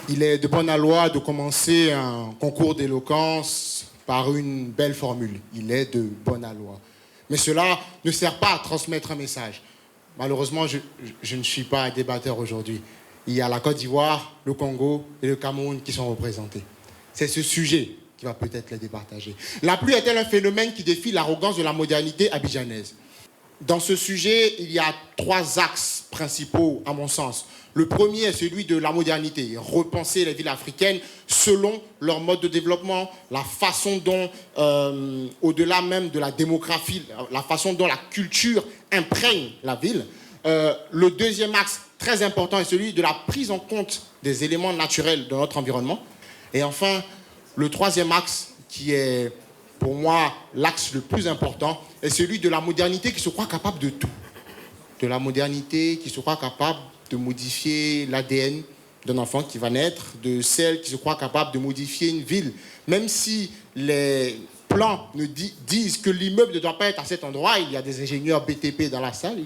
Il est de bonne loi de commencer un concours d'éloquence par une belle formule. Il est de bonne loi. Mais cela ne sert pas à transmettre un message. Malheureusement, je ne suis pas un débatteur aujourd'hui. Il y a la Côte d'Ivoire, le Congo et le Cameroun qui sont représentés. C'est ce sujet qui va peut-être les départager. La pluie est-elle un phénomène qui défie l'arrogance de la modernité abidjanaise? Dans ce sujet, il y a 3 axes principaux, à mon sens. Le premier est celui de la modernité, repenser les villes africaines selon leur mode de développement, la façon dont, au-delà même de la démographie, la façon dont la culture imprègne la ville. Le deuxième axe très important est celui de la prise en compte des éléments naturels de notre environnement. Et enfin, le troisième axe, qui est pour moi l'axe le plus important, est celui de la modernité qui se croit capable de tout. De la modernité qui se croit capable de modifier l'ADN d'un enfant qui va naître, de celle qui se croit capable de modifier une ville. Même si les plans disent que l'immeuble ne doit pas être à cet endroit, il y a des ingénieurs BTP dans la salle,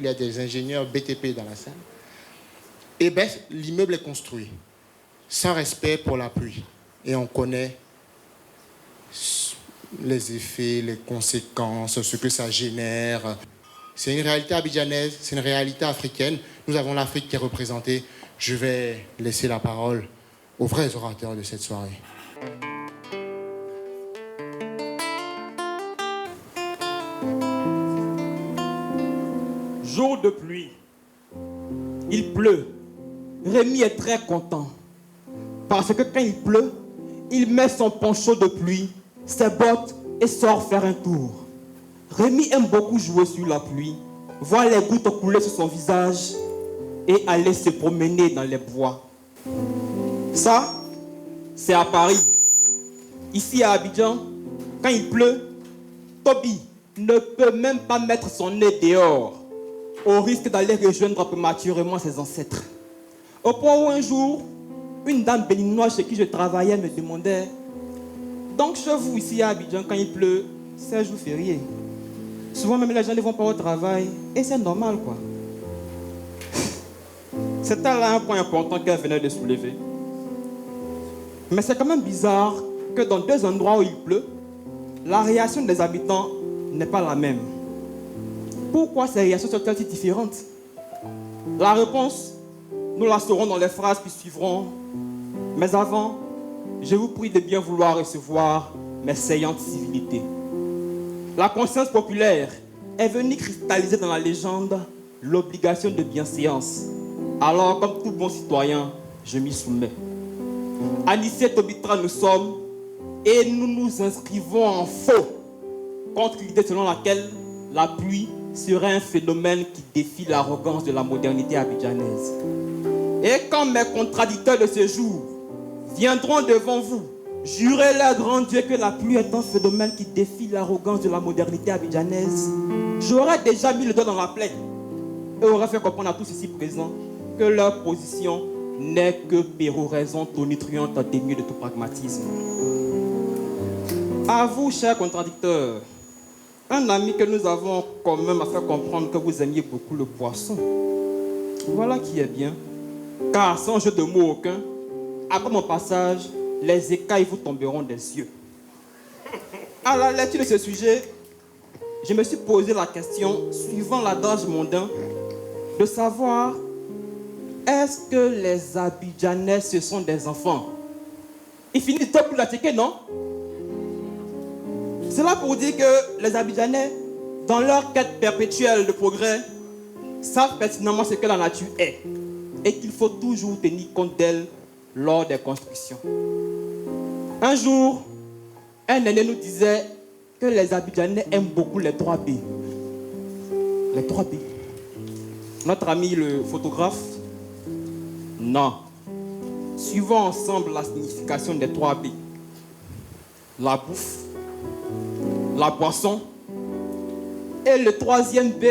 et bien l'immeuble est construit sans respect pour la pluie. Et on connaît les effets, les conséquences, ce que ça génère. C'est une réalité abidjanaise, c'est une réalité africaine. Nous avons l'Afrique qui est représentée. Je vais laisser la parole aux vrais orateurs de cette soirée. Jour de pluie, il pleut. Rémi est très content. Parce que quand il pleut, il met son poncho de pluie, ses bottes et sort faire un tour. Rémi aime beaucoup jouer sur la pluie, voir les gouttes couler sur son visage et aller se promener dans les bois. Ça, c'est à Paris. Ici à Abidjan, quand il pleut, Toby ne peut même pas mettre son nez dehors, au risque d'aller rejoindre prématurément ses ancêtres. Au point où un jour, une dame béninoise chez qui je travaillais me demandait: donc chez vous ici à Abidjan, quand il pleut, c'est un jour férié. Souvent même les gens ne vont pas au travail et c'est normal quoi. C'était là un point important qu'elle venait de soulever. Mais c'est quand même bizarre que dans 2 endroits où il pleut, la réaction des habitants n'est pas la même. Pourquoi ces réactions sont-elles si différentes? La réponse, nous la saurons dans les phrases qui suivront. Mais avant, je vous prie de bien vouloir recevoir mes saillantes civilités. La conscience populaire est venue cristalliser dans la légende l'obligation de bienséance. Alors, comme tout bon citoyen, je m'y soumets. Anissé Tobitra nous sommes et nous nous inscrivons en faux contre l'idée selon laquelle la pluie serait un phénomène qui défie l'arrogance de la modernité abidjanaise. Et quand mes contradicteurs de ce jour viendront devant vous, jurer leur grand Dieu que la pluie est un phénomène qui défie l'arrogance de la modernité abidjanaise, j'aurais déjà mis le doigt dans la plaie et aurais fait comprendre à tous ici présents que leur position n'est que péroraison tonitruante dénuée de tout pragmatisme. À vous, chers contradicteurs, un ami que nous avons en commun m'a fait comprendre que vous aimiez beaucoup le poisson. Voilà qui est bien, car sans jeu de mots aucun, après mon passage, les écailles vous tomberont des yeux. À la lecture de ce sujet, je me suis posé la question, suivant l'adage mondain, de savoir: est-ce que les Abidjanais, ce sont des enfants? Ils finissent top pour l'attaquer, non? C'est là pour dire que les Abidjanais, dans leur quête perpétuelle de progrès, savent pertinemment ce que la nature est et qu'il faut toujours tenir compte d'elle lors des constructions. Un jour, un aîné nous disait que les Abidjanais aiment beaucoup les 3B. Les 3B. Notre ami le photographe, non. Suivons ensemble la signification des 3B. La bouffe, la boisson et le 3e B.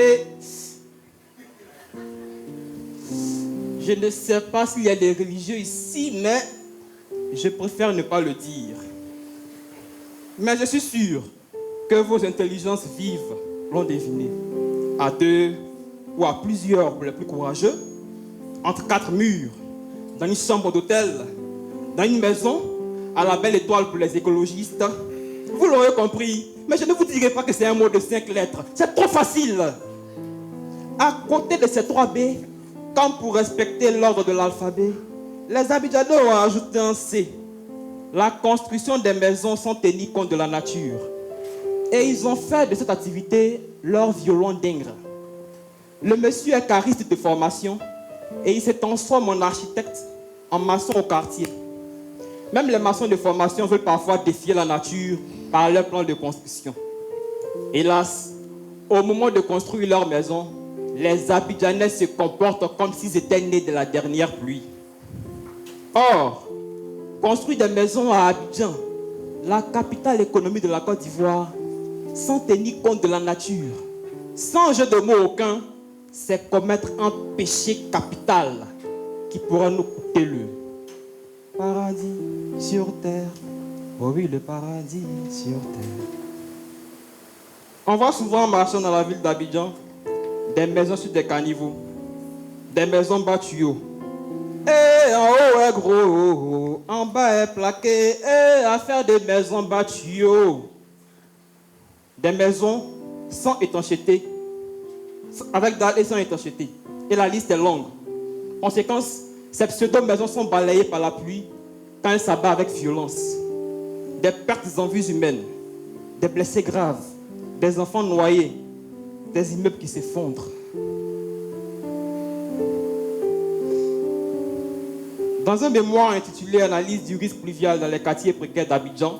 Je ne sais pas s'il y a des religieux ici, mais je préfère ne pas le dire. Mais je suis sûr que vos intelligences vives l'ont deviné. À 2 ou à plusieurs pour les plus courageux, entre 4 murs, dans une chambre d'hôtel, dans une maison à la belle étoile pour les écologistes. Vous l'aurez compris, mais je ne vous dirai pas que c'est un mot de 5 lettres. C'est trop facile. À côté de ces 3 B, comme pour respecter l'ordre de l'alphabet, les Abidjanais ont ajouté un C. La construction des maisons sans tenir compte de la nature. Et ils ont fait de cette activité leur violon d'ingre. Le monsieur est cariste de formation et il se transforme en architecte, en maçon au quartier. Même les maçons de formation veulent parfois défier la nature par leur plan de construction. Hélas, au moment de construire leur maison, les Abidjanais se comportent comme s'ils étaient nés de la dernière pluie. Or, construire des maisons à Abidjan, la capitale économique de la Côte d'Ivoire, sans tenir compte de la nature, sans jeu de mots aucun, c'est commettre un péché capital qui pourra nous coûter le paradis sur terre. Oh oui, le paradis sur terre. On voit souvent marchant dans la ville d'Abidjan des maisons sur des caniveaux, des maisons battues. Et en haut est gros, en bas est plaqué, et à faire des maisons battues. Des maisons sans étanchéité, avec dalles et sans étanchéité. Et la liste est longue. Conséquence, ces pseudo-maisons sont balayées par la pluie quand elles s'abattent avec violence. Des pertes en vies humaines, des blessés graves, des enfants noyés, des immeubles qui s'effondrent. Dans un mémoire intitulé Analyse du risque pluvial dans les quartiers précaires d'Abidjan,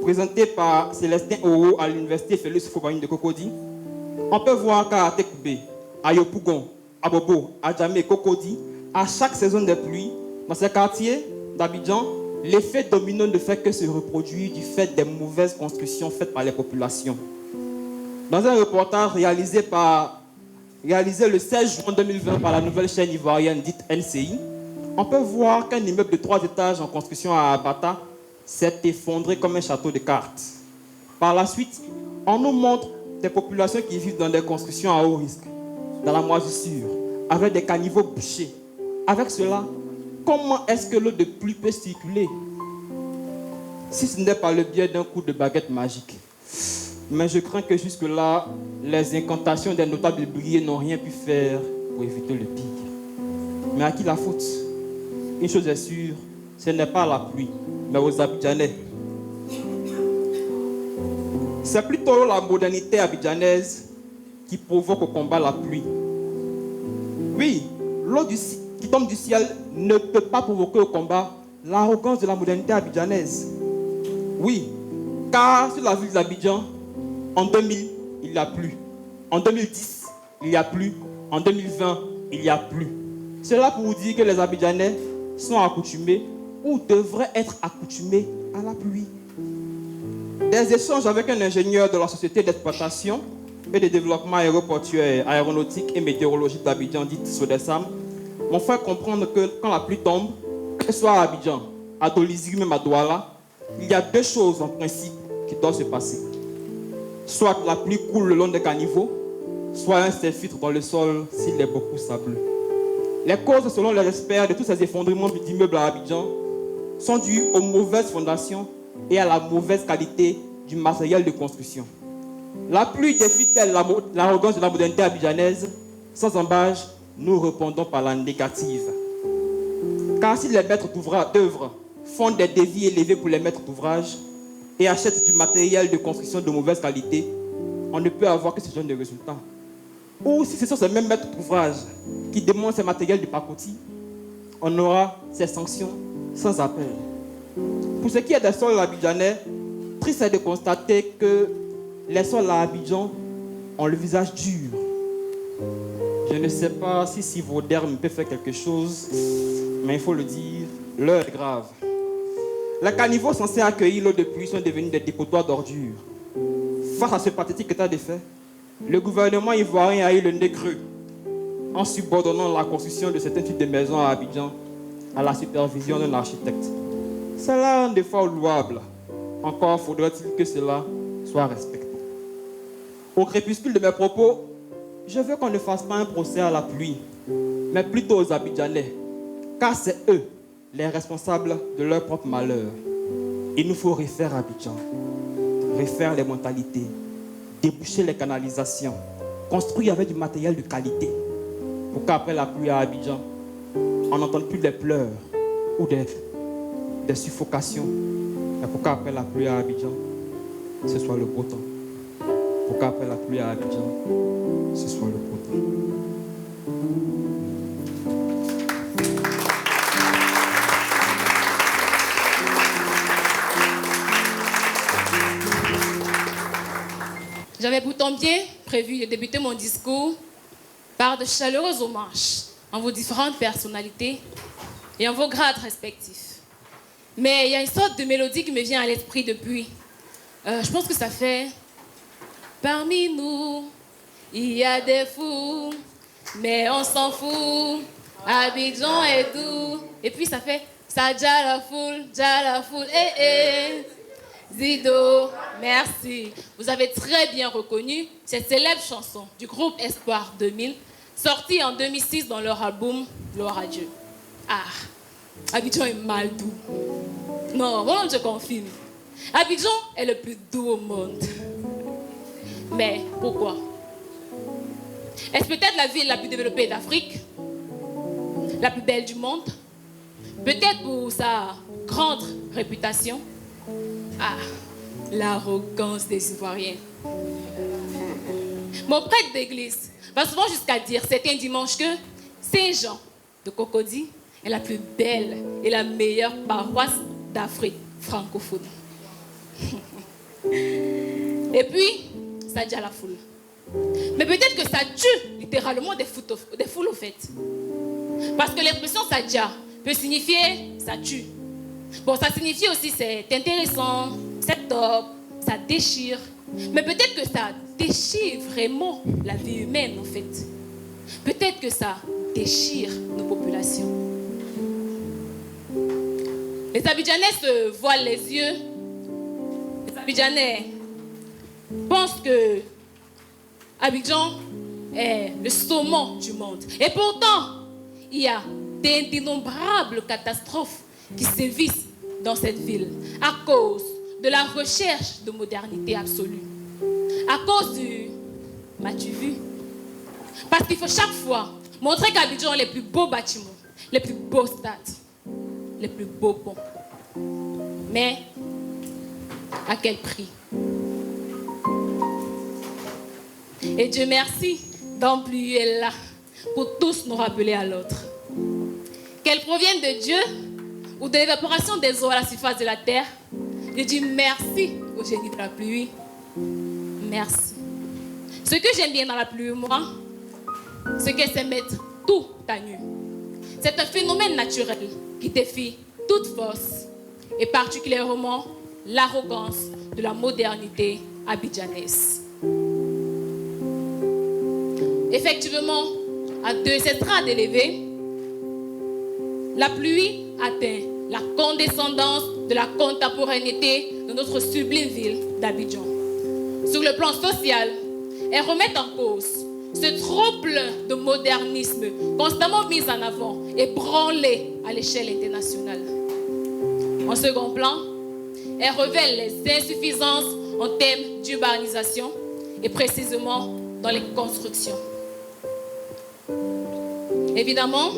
présenté par Célestin Oro à l'université Félix Houphouët-Boigny de Cocody, on peut voir qu'à Atekoubé, à Yopougon, à Bobo, à Djamé et Cocody, à chaque saison de pluie, dans ces quartiers d'Abidjan, l'effet domino ne fait que se reproduire du fait des mauvaises constructions faites par les populations. Dans un reportage réalisé le 16 juin 2020 par la nouvelle chaîne ivoirienne dite NCI, on peut voir qu'un immeuble de 3 étages en construction à Abata s'est effondré comme un château de cartes. Par la suite, on nous montre des populations qui vivent dans des constructions à haut risque, dans la moisissure, avec des caniveaux bouchés. Avec cela, comment est-ce que l'eau de pluie peut circuler si ce n'est pas le biais d'un coup de baguette magique? Mais je crains que jusque-là, les incantations des notables brillés n'ont rien pu faire pour éviter le pire. Mais à qui la faute? Une chose est sûre, ce n'est pas à la pluie, mais aux Abidjanais. C'est plutôt la modernité abidjanaise qui provoque au combat la pluie. Oui, l'eau qui tombe du ciel ne peut pas provoquer au combat l'arrogance de la modernité abidjanaise. Oui, car sur la ville d'Abidjan, en 2000, il n'y a plus. En 2010, il n'y a plus. En 2020, il n'y a plus. C'est là pour vous dire que les Abidjanais sont accoutumés ou devraient être accoutumés à la pluie. Des échanges avec un ingénieur de la société d'exploitation et de développement aéroportuaire, aéronautique et météorologique d'Abidjan, dite SODESAM, m'ont fait comprendre que quand la pluie tombe, que ce soit à Abidjan, à Dolizig, même à Douala, il y a 2 choses en principe qui doivent se passer. Soit la pluie coule le long des caniveaux, soit un s'infiltre dans le sol s'il est beaucoup sableux. Les causes, selon les experts, de tous ces effondrements d'immeubles à Abidjan sont dues aux mauvaises fondations et à la mauvaise qualité du matériel de construction. La pluie défie-t-elle l'arrogance de la modernité abidjanaise? Sans embâche, nous répondons par la négative. Car si les maîtres d'œuvre font des devis élevés pour les maîtres d'ouvrage et achètent du matériel de construction de mauvaise qualité, on ne peut avoir que ce genre de résultats. Ou si ce sont ces mêmes maîtres d'ouvrage qui démontrent ces matériels de pacotille, on aura ces sanctions sans appel. Pour ce qui est des sols abidjanais, triste est de constater que les sols à Abidjan ont le visage dur. Je ne sais pas si Sivoderme peut faire quelque chose, mais il faut le dire, l'heure est grave. Les caniveaux censés accueillir l'eau de pluie sont devenus des dépotoirs d'ordures. Face à ce pathétique état de fait, le gouvernement ivoirien a eu le nez creux en subordonnant la construction de certains types de maisons à Abidjan à la supervision d'un architecte. C'est là un effort louable. Encore faudrait-il que cela soit respecté. Au crépuscule de mes propos, je veux qu'on ne fasse pas un procès à la pluie, mais plutôt aux Abidjanais, car c'est eux, les responsables de leur propre malheur. Il nous faut refaire Abidjan, refaire les mentalités, déboucher les canalisations, construire avec du matériel de qualité, pour qu'après la pluie à Abidjan, on n'entende plus des pleurs ou des suffocations, mais pour qu'après la pluie à Abidjan, ce soit le beau temps. Pour qu'après la pluie à Abidjan, ce soit le beau temps. J'avais pourtant bien prévu de débuter mon discours par de chaleureux hommages en vos différentes personnalités et en vos grades respectifs. Mais il y a une sorte de mélodie qui me vient à l'esprit depuis. Je pense que ça fait... Parmi nous, il y a des fous, mais on s'en fout. Abidjan est doux. Et puis ça fait... Ça déjà la foule, eh eh. Zido, merci. Vous avez très bien reconnu cette célèbre chanson du groupe Espoir 2000, sortie en 2006 dans leur album Gloire à Dieu. Ah, Abidjan est mal doux. Non, moi je confirme. Abidjan est le plus doux au monde. Mais pourquoi? Est-ce peut-être la ville la plus développée d'Afrique? La plus belle du monde? Peut-être pour sa grande réputation? Ah, l'arrogance des Ivoiriens. Mon prêtre d'église va souvent jusqu'à dire certains dimanches que Saint-Jean de Cocody est la plus belle et la meilleure paroisse d'Afrique francophone. Et puis, ça dit à la foule. Mais peut-être que ça tue littéralement des foules au fait. Parce que l'expression Sadia peut signifier ça tue. Bon, ça signifie aussi c'est intéressant, c'est top, ça déchire. Mais peut-être que ça déchire vraiment la vie humaine en fait. Peut-être que ça déchire nos populations. Les Abidjanais se voilent les yeux. Les Abidjanais pensent que Abidjan est le saumon du monde. Et pourtant, il y a d'innombrables catastrophes qui sévissent dans cette ville à cause de la recherche de modernité absolue. À cause du m'as-tu vu? Parce qu'il faut chaque fois montrer qu'Abidjan a les plus beaux bâtiments, les plus beaux stades, les plus beaux ponts. Mais à quel prix? Et Dieu merci, dans pluie est là pour tous nous rappeler à l'autre. Qu'elle provienne de Dieu ou de l'évaporation des eaux à la surface de la terre, je dis merci au génie de la pluie. Merci. Ce que j'aime bien dans la pluie, moi, c'est qu'elle sait mettre tout à nu. C'est un phénomène naturel qui défie toute force et particulièrement l'arrogance de la modernité abidjanaise. Effectivement, à 2 estrades élevées, la pluie atteint la condescendance de la contemporanéité de notre sublime ville d'Abidjan. Sur le plan social, elle remet en cause ce trop plein de modernisme constamment mis en avant et branlé à l'échelle internationale. En second plan, elle révèle les insuffisances en termes d'urbanisation et précisément dans les constructions. Évidemment,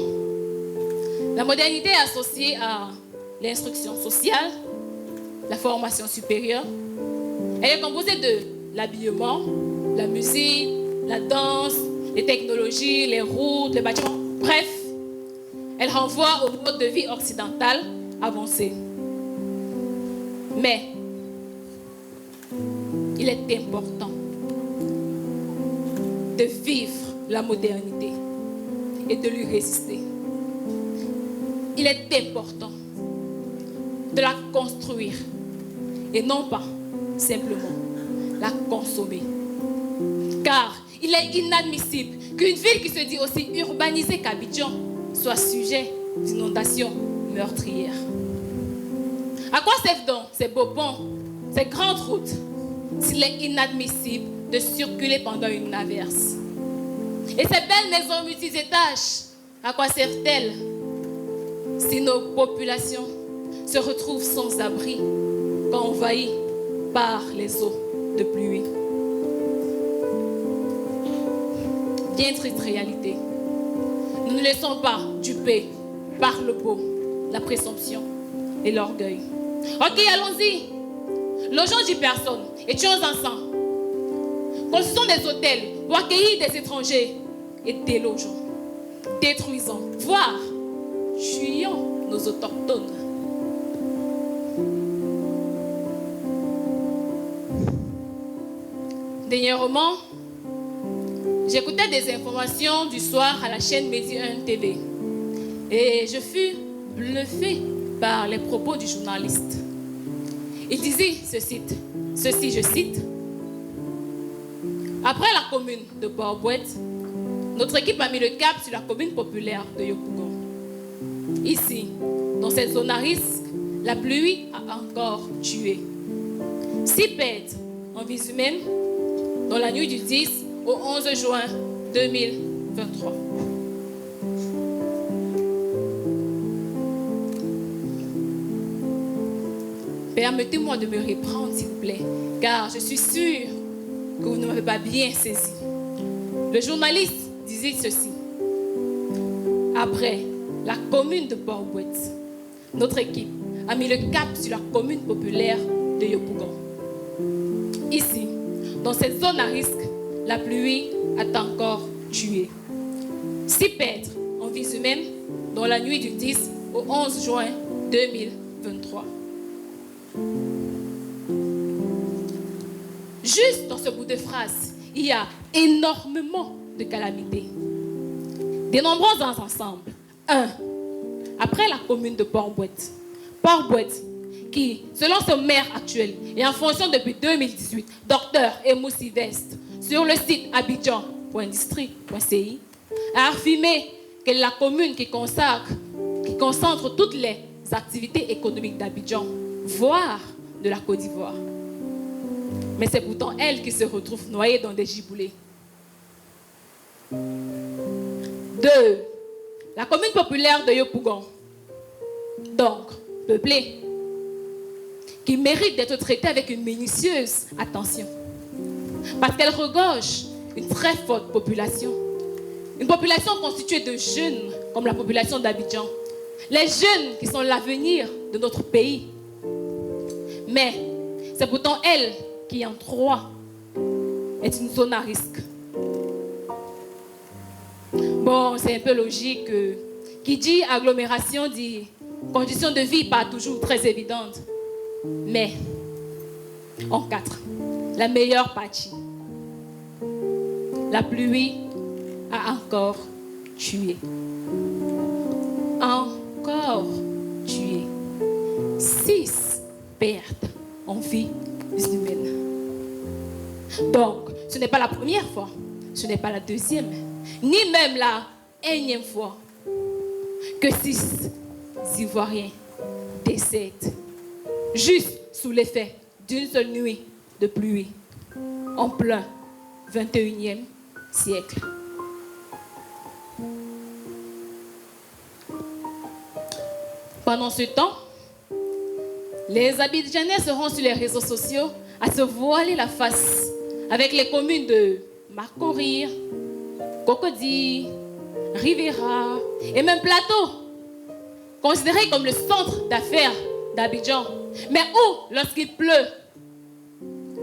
la modernité est associée à l'instruction sociale, la formation supérieure. Elle est composée de l'habillement, la musique, la danse, les technologies, les routes, les bâtiments. Bref, elle renvoie au mode de vie occidental avancé. Mais il est important de vivre la modernité et de lui résister. Il est important de la construire et non pas simplement la consommer. Car il est inadmissible qu'une ville qui se dit aussi urbanisée qu'Abidjan soit sujet d'inondations meurtrières. À quoi servent donc ces beaux ponts, ces grandes routes, s'il est inadmissible de circuler pendant une averse? Et ces belles maisons multi-étages, à quoi servent-elles si nos populations se retrouvent sans abri quand envahies par les eaux de pluie. Bien triste réalité. Nous ne laissons pas duper par le beau, la présomption et l'orgueil. Ok, allons-y. Logeons 10 personnes et tuons ensemble. Construisons des hôtels pour accueillir des étrangers et délogeons, détruisons, voire tuons nos autochtones. Dernièrement, j'écoutais des informations du soir à la chaîne Medi 1 TV et je fus bluffée par les propos du journaliste. Il disait ceci, je cite: après la commune de Port-Bouette, notre équipe a mis le cap sur la commune populaire de Yopougon. Ici, dans cette zone à risque, la pluie a encore tué 6 pertes en vie humaine dans la nuit du 10 au 11 juin 2023. Permettez-moi de me reprendre, s'il vous plaît, car je suis sûre que vous ne m'avez pas bien saisi. Le journaliste disait ceci: après la commune de Port-Bouette, notre équipe a mis le cap sur la commune populaire de Yopougon. Ici, dans cette zone à risque, la pluie a encore tué 6 pertes en vie humaine dans la nuit du 10 au 11 juin 2023. Juste dans ce bout de phrase, il y a énormément de calamités. Des nombreux ensembles. 1. Après la commune de Port-Bouette. Port-Bouette, qui, selon son maire actuel et en fonction depuis 2018, Dr Emo Sylvestre, sur le site abidjan.district.ci, a affirmé que la commune qui concentre toutes les activités économiques d'Abidjan, voire de la Côte d'Ivoire. Mais c'est pourtant elle qui se retrouve noyée dans des giboulées. 2. La commune populaire de Yopougon, donc peuplée, qui mérite d'être traitée avec une minutieuse attention. Parce qu'elle regorge une très forte population. Une population constituée de jeunes, comme la population d'Abidjan. Les jeunes qui sont l'avenir de notre pays. Mais c'est pourtant elle qui, en 3, est une zone à risque. Bon, c'est un peu logique. Qui dit agglomération dit conditions de vie pas toujours très évidentes. Mais, en 4, la meilleure partie. La pluie a encore tué. Encore tué. 6 pertes en vie humaine. Donc, ce n'est pas la première fois, ce n'est pas la deuxième, ni même la énième fois que 6 Ivoiriens décèdent juste sous l'effet d'une seule nuit de pluie en plein 21e siècle. Pendant ce temps, les Abidjanais seront sur les réseaux sociaux à se voiler la face avec les communes de Macorir, Cocody, Rivera et même Plateau, considérés comme le centre d'affaires d'Abidjan. Mais où, lorsqu'il pleut,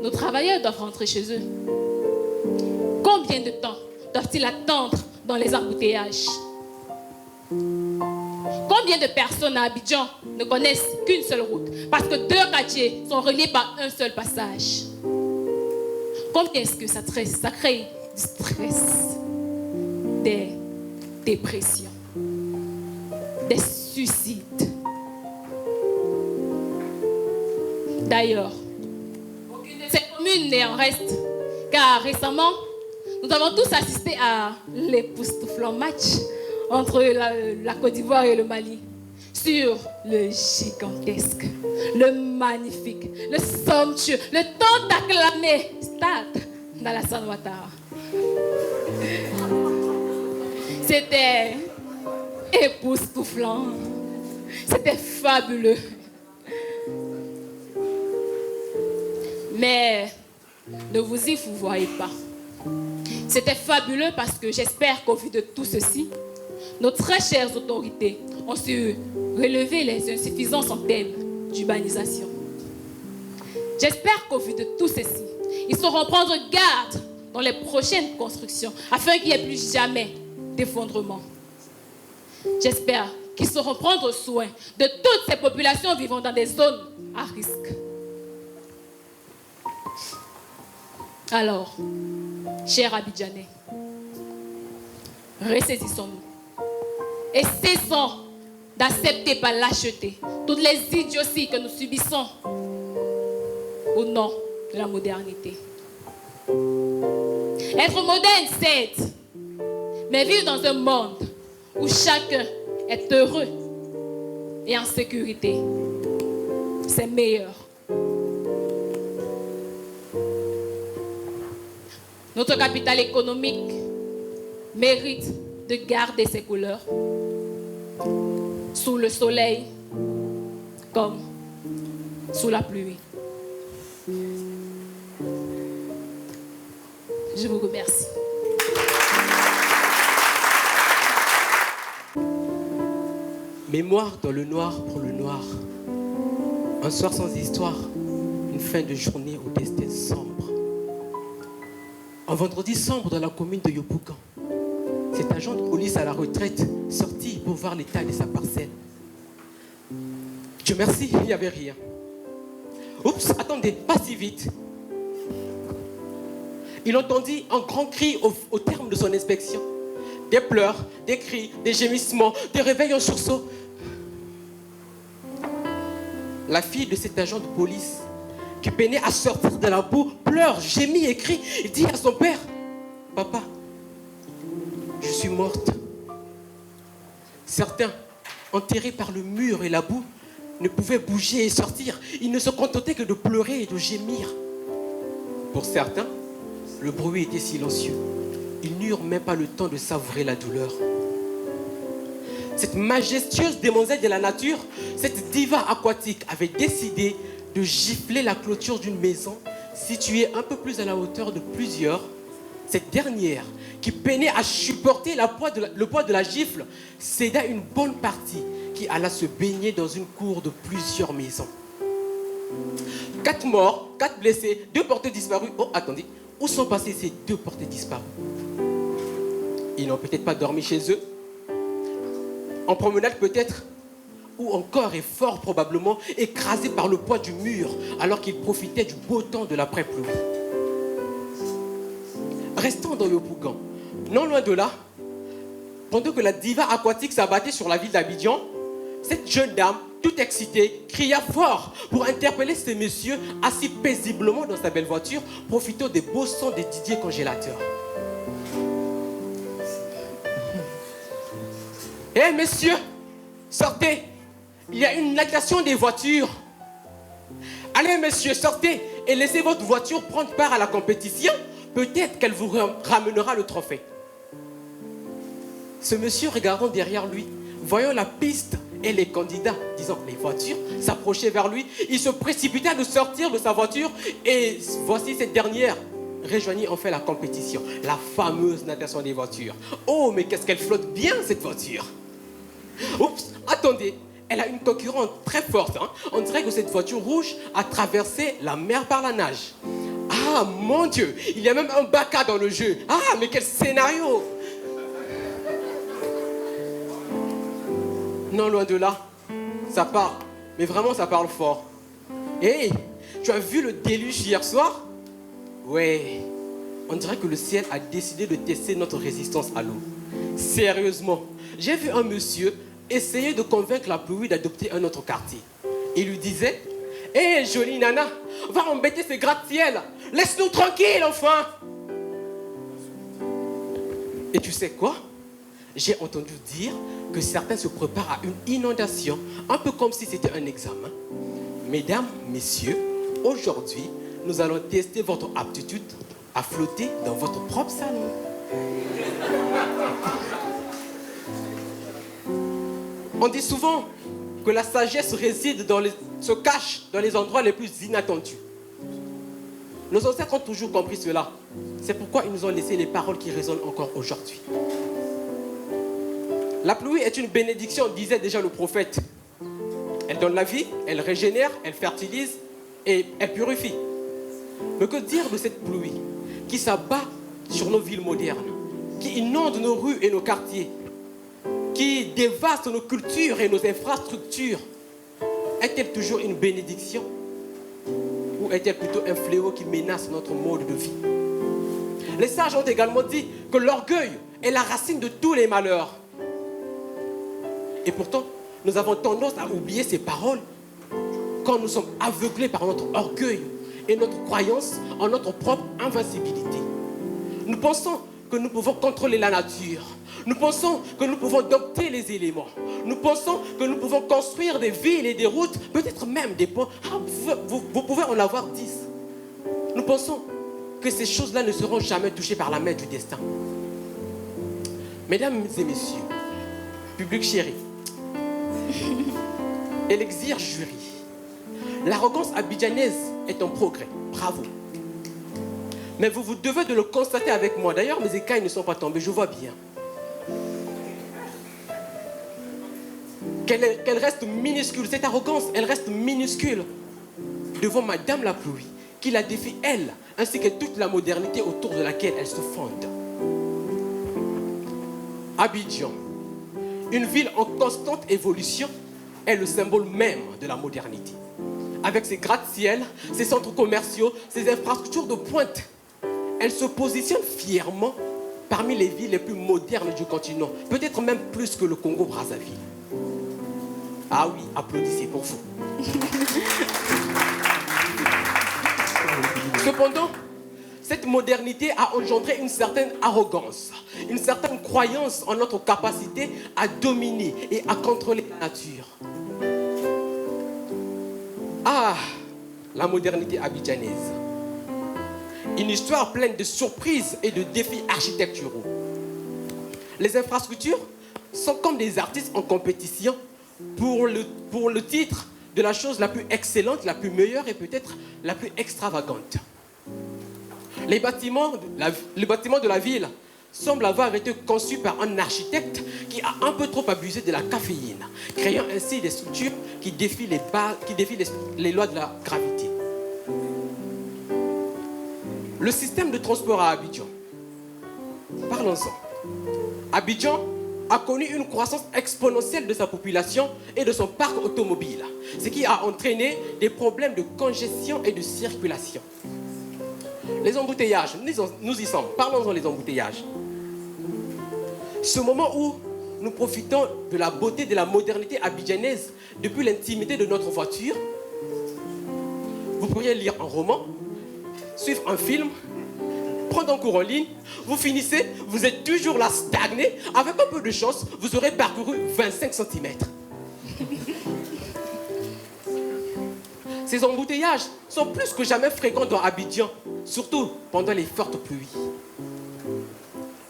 nos travailleurs doivent rentrer chez eux? Combien de temps doivent-ils attendre dans les embouteillages? Combien de personnes à Abidjan ne connaissent qu'une seule route parce que 2 quartiers sont reliés par un seul passage? Combien est-ce que ça crée du stress, des dépressions, des suicides? D'ailleurs, aucune de ces communes n'est en reste, car récemment, nous avons tous assisté à l'époustouflant match entre la Côte d'Ivoire et le Mali sur le gigantesque, le magnifique, le somptueux, le tant acclamé stade d'Alassane Ouattara. C'était époustouflant. C'était fabuleux. Mais ne vous y voyez pas. C'était fabuleux parce que j'espère qu'au vu de tout ceci, nos très chères autorités ont su relever les insuffisances en termes d'urbanisation. J'espère qu'au vu de tout ceci, ils sauront prendre garde dans les prochaines constructions afin qu'il n'y ait plus jamais d'effondrement. J'espère qu'ils sauront prendre soin de toutes ces populations vivant dans des zones à risque. Alors, chers Abidjanais, ressaisissons-nous et cessons d'accepter par lâcheté toutes les idioties que nous subissons au nom de la modernité. Être moderne, c'est, mais vivre dans un monde où chacun est heureux et en sécurité, c'est meilleur. Notre capital économique mérite de garder ses couleurs sous le soleil comme sous la pluie. Je vous remercie. Mémoire dans le noir pour le noir. Un soir sans histoire, une fin de journée au destin sombre. Un vendredi sombre dans la commune de Yopougon. Cet agent de police à la retraite sorti pour voir l'état de sa parcelle. Dieu merci, il n'y avait rien. Oups, attendez, pas si vite. Il entendit un grand cri au terme de son inspection. Des pleurs, des cris, des gémissements, des réveils en sursaut. La fille de cet agent de police, qui peinait à sortir de la boue, pleure, gémit et crie. Il dit à son père, « Papa, je suis morte. » Certains, enterrés par le mur et la boue, ne pouvaient bouger et sortir. Ils ne se contentaient que de pleurer et de gémir. Pour certains, le bruit était silencieux. Ils n'eurent même pas le temps de savourer la douleur. Cette majestueuse demoiselle de la nature, cette diva aquatique avait décidé de gifler la clôture d'une maison située un peu plus à la hauteur de plusieurs. Cette dernière, qui peinait à supporter le poids de la gifle, céda une bonne partie qui alla se baigner dans une cour de plusieurs maisons. 4 morts, 4 blessés, 2 portés disparus. Oh, attendez, où sont passés ces 2 portés disparus? Ils n'ont peut-être pas dormi chez eux, en promenade peut-être, ou encore et fort probablement écrasés par le poids du mur alors qu'ils profitaient du beau temps de l'après-pluie. Restons dans Yopougon, non loin de là, pendant que la diva aquatique s'abattait sur la ville d'Abidjan, cette jeune dame, toute excitée, cria fort pour interpeller ces messieurs assis paisiblement dans sa belle voiture, profitant des beaux sons des Didier congélateurs. « Hé, messieurs, sortez, il y a une natation des voitures. Allez, messieurs, sortez et laissez votre voiture prendre part à la compétition. Peut-être qu'elle vous ramènera le trophée. » Ce monsieur, regardant derrière lui, voyant la piste et les candidats, disons les voitures, s'approchaient vers lui, il se précipita de sortir de sa voiture et voici cette dernière rejoignit enfin la compétition, la fameuse natation des voitures. Oh, mais qu'est-ce qu'elle flotte bien, cette voiture! Oups, attendez, elle a une concurrente très forte. Hein? On dirait que cette voiture rouge a traversé la mer par la nage. Ah, mon Dieu, il y a même un Baka dans le jeu. Ah, mais quel scénario! Non, loin de là, ça parle, mais vraiment ça parle fort. Hey, tu as vu le déluge hier soir? Ouais, on dirait que le ciel a décidé de tester notre résistance à l'eau. Sérieusement, j'ai vu un monsieur essayer de convaincre la pluie d'adopter un autre quartier. Il lui disait, « Hé, jolie nana, va embêter ces gratte-ciel, laisse-nous tranquilles enfin !» Et tu sais quoi? J'ai entendu dire que certains se préparent à une inondation, un peu comme si c'était un examen. Mesdames, messieurs, aujourd'hui, nous allons tester votre aptitude à flotter dans votre propre salon. On dit souvent que la sagesse se cache dans les endroits les plus inattendus. Nos ancêtres ont toujours compris cela. C'est pourquoi ils nous ont laissé les paroles qui résonnent encore aujourd'hui. La pluie est une bénédiction, disait déjà le prophète. Elle donne la vie, elle régénère, elle fertilise et elle purifie. Mais que dire de cette pluie qui s'abat sur nos villes modernes, qui inonde nos rues et nos quartiers, qui dévaste nos cultures et nos infrastructures? Est-elle toujours une bénédiction ou est-elle plutôt un fléau qui menace notre mode de vie? Les sages ont également dit que l'orgueil est la racine de tous les malheurs. Et pourtant, nous avons tendance à oublier ces paroles quand nous sommes aveuglés par notre orgueil et notre croyance en notre propre invincibilité. Nous pensons que nous pouvons contrôler la nature. Nous pensons que nous pouvons dompter les éléments. Nous pensons que nous pouvons construire des villes et des routes, peut-être même des ponts. Ah, vous pouvez en avoir 10. Nous pensons que ces choses-là ne seront jamais touchées par la main du destin. Mesdames et messieurs, public chéri, Élixir jury, l'arrogance abidjanaise est en progrès. Bravo. Mais vous devez de le constater avec moi. D'ailleurs, mes écailles ne sont pas tombées, je vois bien. Qu'elle reste minuscule. Cette arrogance, elle reste minuscule devant Madame la pluie, qui la défie, elle, ainsi que toute la modernité autour de laquelle elle se fonde. Abidjan, une ville en constante évolution, est le symbole même de la modernité. Avec ses gratte-ciel, ses centres commerciaux, ses infrastructures de pointe, elle se positionne fièrement parmi les villes les plus modernes du continent, peut-être même plus que le Congo-Brazzaville. Ah oui, applaudissez pour vous. Cependant, cette modernité a engendré une certaine arrogance, une certaine croyance en notre capacité à dominer et à contrôler la nature. Ah, la modernité abidjanaise. Une histoire pleine de surprises et de défis architecturaux. Les infrastructures sont comme des artistes en compétition pour le titre de la chose la plus excellente, la plus meilleure et peut-être la plus extravagante. Les bâtiments de la ville semblent avoir été conçus par un architecte qui a un peu trop abusé de la caféine, créant ainsi des structures qui défient les lois de la gravité. Le système de transport à Abidjan. Parlons-en. Abidjan a connu une croissance exponentielle de sa population et de son parc automobile, ce qui a entraîné des problèmes de congestion et de circulation. Les embouteillages, nous y sommes. Parlons-en des embouteillages. Ce moment où nous profitons de la beauté, de la modernité abidjanaise depuis l'intimité de notre voiture, vous pourriez lire un roman, suivre un film, prendre un cours en ligne, vous finissez, vous êtes toujours là stagné, avec un peu de chance, vous aurez parcouru 25 cm. Ces embouteillages sont plus que jamais fréquents dans Abidjan, surtout pendant les fortes pluies.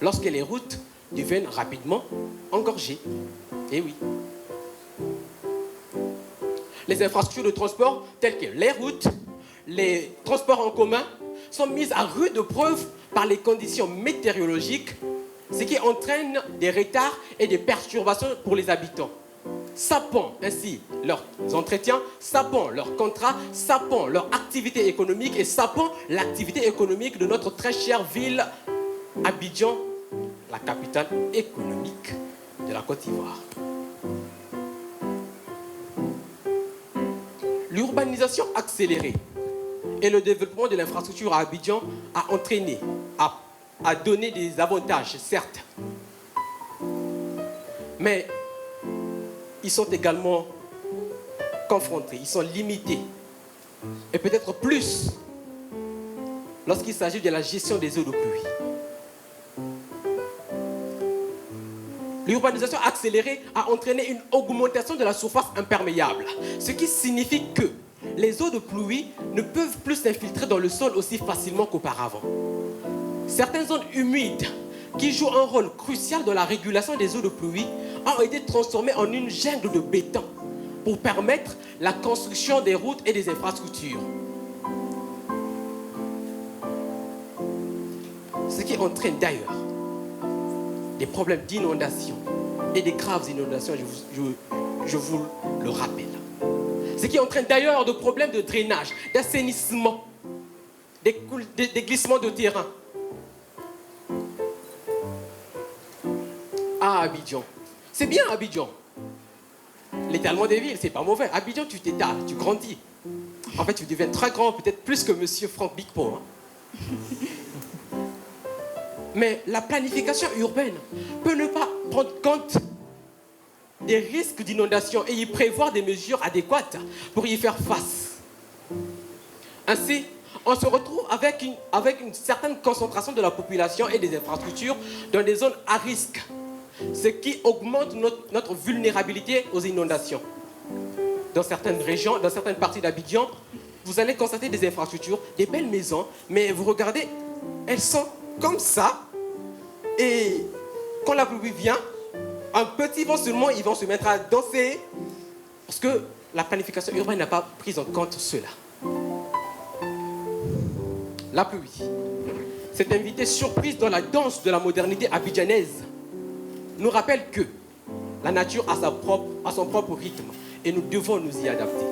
Lorsque les routes deviennent rapidement engorgées. Eh oui. Les infrastructures de transport, telles que les routes, les transports en commun, sont mises à rude preuve par les conditions météorologiques, ce qui entraîne des retards et des perturbations pour les habitants. Sapant ainsi leurs entretiens, sapant leurs contrats, sapant leur activité économique et sapant l'activité économique de notre très chère ville Abidjan, la capitale économique de la Côte d'Ivoire. L'urbanisation accélérée et le développement de l'infrastructure à Abidjan a entraîné, a donné des avantages, certes. Mais ils sont également confrontés, ils sont limités. Et peut-être plus lorsqu'il s'agit de la gestion des eaux de pluie. L'urbanisation accélérée a entraîné une augmentation de la surface imperméable, ce qui signifie que les eaux de pluie ne peuvent plus s'infiltrer dans le sol aussi facilement qu'auparavant. Certaines zones humides qui jouent un rôle crucial dans la régulation des eaux de pluie ont été transformées en une jungle de béton, pour permettre la construction des routes et des infrastructures. Ce qui entraîne d'ailleurs des problèmes d'inondation et des graves inondations, je vous le rappelle. Ce qui entraîne d'ailleurs des problèmes de drainage, d'assainissement, des glissements de terrain. À Abidjan, c'est bien Abidjan. L'étalement des villes, c'est pas mauvais. Abidjan, tu t'étales, tu grandis. En fait, tu deviens très grand, peut-être plus que monsieur Franck Bigpo. Mais la planification urbaine peut ne pas prendre compte des risques d'inondation et y prévoir des mesures adéquates pour y faire face. Ainsi, on se retrouve avec une certaine concentration de la population et des infrastructures dans des zones à risque, ce qui augmente notre vulnérabilité aux inondations. Dans certaines régions, dans certaines parties d'Abidjan, vous allez constater des infrastructures, des belles maisons, mais vous regardez, elles sont comme ça, et quand la pluie vient, un petit vent seulement, ils vont se mettre à danser, parce que la planification urbaine n'a pas pris en compte cela. La pluie, cette invitée surprise dans la danse de la modernité abidjanaise, nous rappelle que la nature a son propre rythme et nous devons nous y adapter.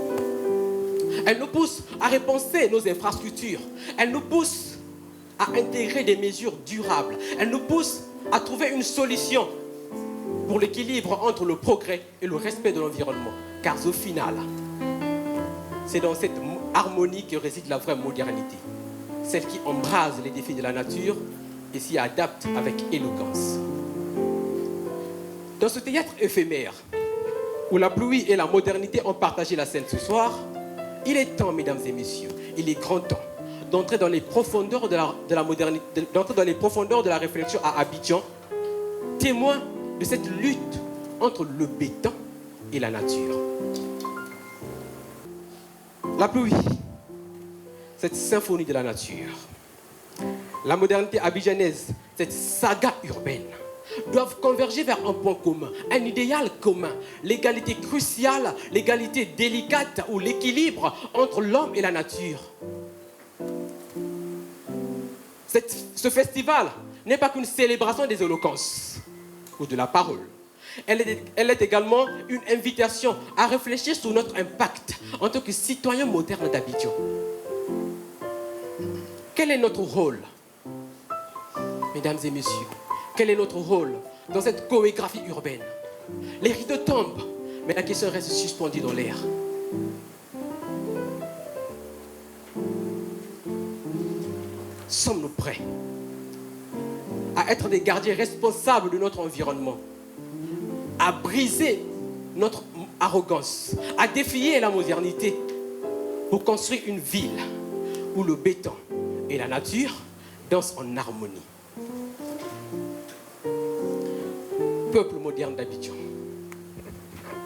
Elle nous pousse à repenser nos infrastructures. Elle nous pousse à intégrer des mesures durables. Elle nous pousse à trouver une solution pour l'équilibre entre le progrès et le respect de l'environnement. Car au final, c'est dans cette harmonie que réside la vraie modernité. Celle qui embrase les défis de la nature et s'y adapte avec élégance. Dans ce théâtre éphémère, où la pluie et la modernité ont partagé la scène ce soir, il est temps, mesdames et messieurs, il est grand temps d'entrer dans les profondeurs de la modernité, d'entrer dans les profondeurs de la réflexion à Abidjan, témoin de cette lutte entre le béton et la nature. La pluie, cette symphonie de la nature, la modernité abidjanaise, cette saga urbaine, doivent converger vers un point commun, un idéal commun, l'égalité cruciale, l'égalité délicate ou l'équilibre entre l'homme et la nature. Ce festival n'est pas qu'une célébration des éloquences ou de la parole. Elle est également une invitation à réfléchir sur notre impact en tant que citoyens modernes d'Abidjan. Quel est notre rôle, mesdames et messieurs? Quel est notre rôle dans cette chorégraphie urbaine? Les rideaux tombent, mais la question reste suspendue dans l'air. Sommes-nous prêts à être des gardiens responsables de notre environnement, à briser notre arrogance, à défier la modernité pour construire une ville où le béton et la nature dansent en harmonie? Peuple moderne d'Abidjan,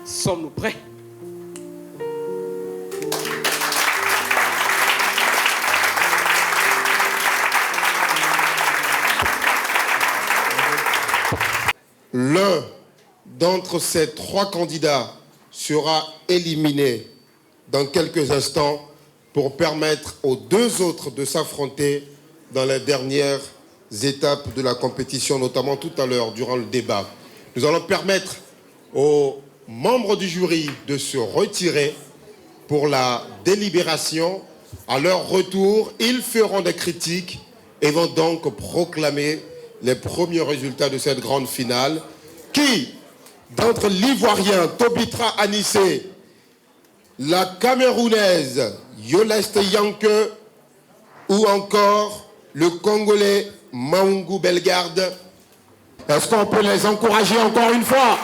sommes-nous prêts? L'un d'entre ces trois candidats sera éliminé dans quelques instants pour permettre aux deux autres de s'affronter dans les dernières étapes de la compétition, notamment tout à l'heure durant le débat. Nous allons permettre aux membres du jury de se retirer pour la délibération. À leur retour, ils feront des critiques et vont donc proclamer les premiers résultats de cette grande finale. Qui, d'entre l'Ivoirien Tobitra Anissé, la Camerounaise Yoleste Yanke ou encore le Congolais Maungu Bellegarde? Est-ce qu'on peut les encourager encore une fois?